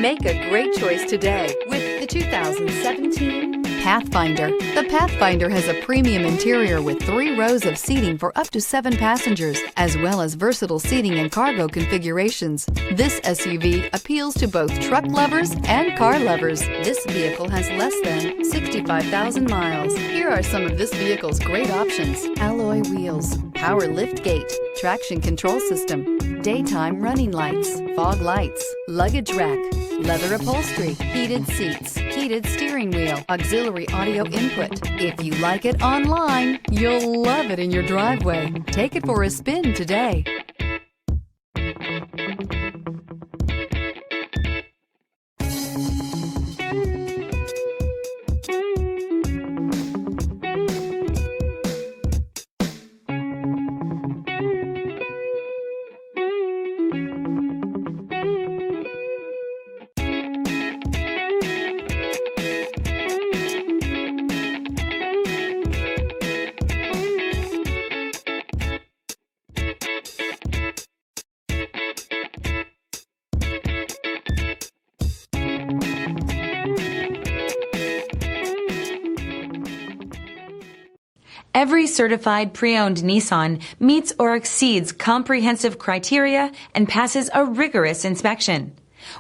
Make a great choice today with the 2017 Pathfinder. The Pathfinder has a premium interior with 3 rows of seating for up to 7 passengers, as well as versatile seating and cargo configurations. This SUV appeals to both truck lovers and car lovers. This vehicle has less than 65,000 miles. Here are some of this vehicle's great options: alloy wheels, power lift gate, traction control system, daytime running lights, fog lights, luggage rack, leather upholstery, heated seats, heated steering wheel, auxiliary audio input. If you like it online, you'll love it in your driveway. Take it for a spin today. Every certified pre-owned Nissan meets or exceeds comprehensive criteria and passes a rigorous inspection.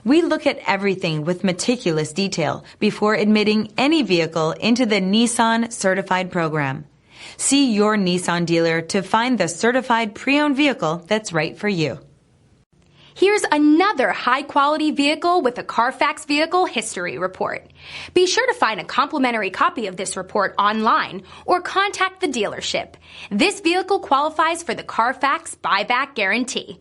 We look at everything with meticulous detail before admitting any vehicle into the Nissan Certified program. See your Nissan dealer to find the certified pre-owned vehicle that's right for you. Here's another high-quality vehicle with a Carfax Vehicle History Report. Be sure to find a complimentary copy of this report online or contact the dealership. This vehicle qualifies for the Carfax Buyback Guarantee.